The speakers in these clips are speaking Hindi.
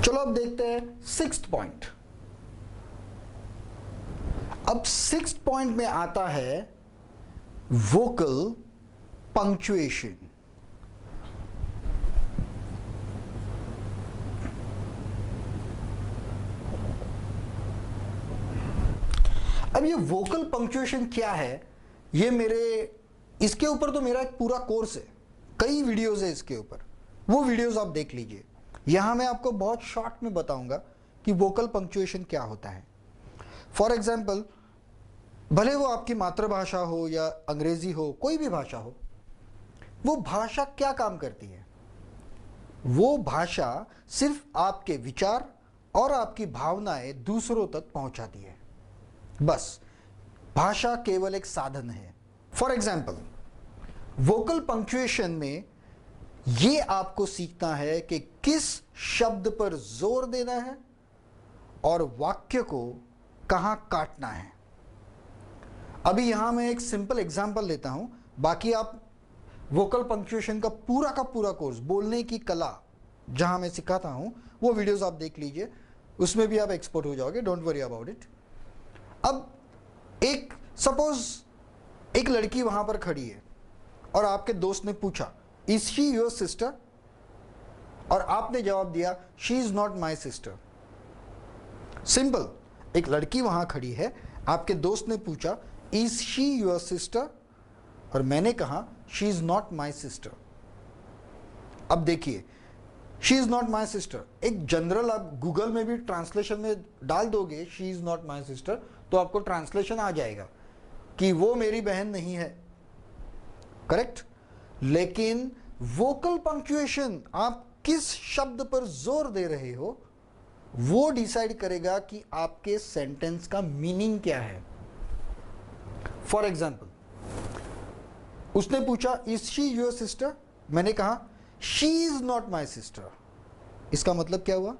चलो अब देखते हैं सिक्स्थ पॉइंट। अब सिक्स्थ पॉइंट में आता है वोकल पंक्चुएशन। अब ये वोकल पंक्चुएशन क्या है, ये इसके ऊपर तो मेरा एक पूरा कोर्स है, कई वीडियोस है इसके ऊपर, वो वीडियोस आप देख लीजिए। यहां मैं आपको बहुत शॉर्ट में बताऊंगा कि वोकल पंक्चुएशन क्या होता है। फॉर एग्जाम्पल, भले वो आपकी मातृभाषा हो या अंग्रेजी हो, कोई भी भाषा हो, वो भाषा क्या काम करती है? वो भाषा सिर्फ आपके विचार और आपकी भावनाएं दूसरों तक पहुंचाती है। बस भाषा केवल एक साधन है। फॉर एग्जाम्पल, वोकल पंक्चुएशन में ये आपको सीखना है कि किस शब्द पर जोर देना है और वाक्य को कहां काटना है। अभी यहां मैं एक सिंपल एग्जांपल लेता हूं, बाकी आप वोकल पंक्चुएशन का पूरा कोर्स, बोलने की कला जहां मैं सिखाता हूं, वो वीडियोस आप देख लीजिए, उसमें भी आप एक्सपर्ट हो जाओगे, डोंट वरी अबाउट इट। अब सपोज एक लड़की वहां पर खड़ी है और आपके दोस्त ने पूछा, इज शी योर सिस्टर? और आपने जवाब दिया, she is not my sister. Simple, एक लड़की वहां खड़ी है, आपके दोस्त ने पूछा, इज शी योर सिस्टर? और मैंने कहा, she is not my sister. अब देखिए, she is not my sister, एक जनरल आप गूगल में भी ट्रांसलेशन में डाल दोगे she is not my sister, तो आपको ट्रांसलेशन आ जाएगा कि वो मेरी बहन नहीं है। करेक्ट? लेकिन वोकल पंक्चुएशन, आप किस शब्द पर जोर दे रहे हो, वो डिसाइड करेगा कि आपके सेंटेंस का मीनिंग क्या है। फॉर एग्जाम्पल, उसने पूछा, इज शी योर सिस्टर? मैंने कहा, she is not my sister. इसका मतलब क्या हुआ?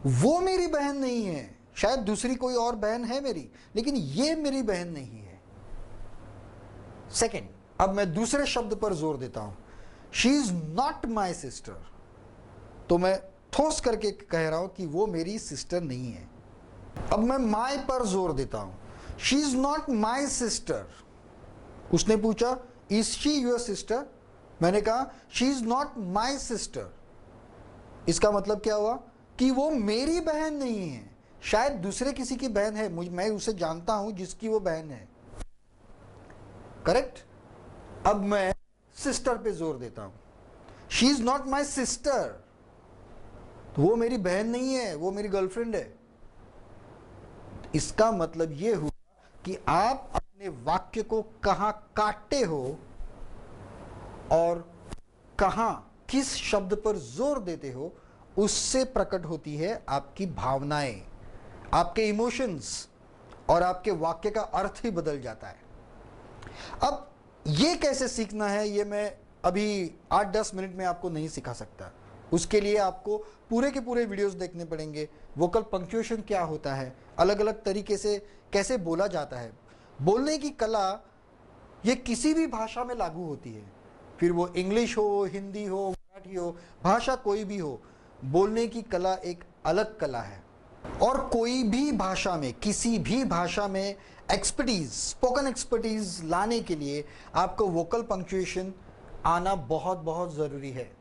वो मेरी बहन नहीं है, शायद दूसरी कोई और बहन है मेरी, लेकिन ये मेरी बहन नहीं है। सेकेंड, अब मैं दूसरे शब्द पर जोर देता हूं, she is not my sister, तो मैं ठोस करके कह रहा हूं कि वो मेरी सिस्टर नहीं है। अब मैं माई पर जोर देता हूं, she is not my sister. उसने पूछा, इज शी योर सिस्टर? मैंने कहा, she is not my sister. इसका मतलब क्या हुआ? कि वो मेरी बहन नहीं है, शायद दूसरे किसी की बहन है, मैं उसे जानता हूं जिसकी वो बहन है। करेक्ट? अब मैं सिस्टर पे जोर देता हूं, she is not my sister, तो वो मेरी बहन नहीं है, वो मेरी गर्लफ्रेंड है। इसका मतलब ये हुआ कि आप अपने वाक्य को कहां काटते हो और कहां किस शब्द पर जोर देते हो, उससे प्रकट होती है आपकी भावनाएं, आपके इमोशंस, और आपके वाक्य का अर्थ ही बदल जाता है। अब ये कैसे सीखना है, ये मैं अभी 8-10 मिनट में आपको नहीं सिखा सकता। उसके लिए आपको पूरे के पूरे वीडियोस देखने पड़ेंगे। वोकल पंक्चुएशन क्या होता है, अलग अलग तरीके से कैसे बोला जाता है। बोलने की कला ये किसी भी भाषा में लागू होती है, फिर वो इंग्लिश हो, हिंदी हो, मराठी हो, भाषा कोई भी हो, बोलने की कला एक अलग कला है। और कोई भी भाषा में, किसी भी भाषा में एक्सपर्टीज, स्पोकन एक्सपर्टीज लाने के लिए आपको वोकल पंक्चुएशन आना बहुत बहुत ज़रूरी है।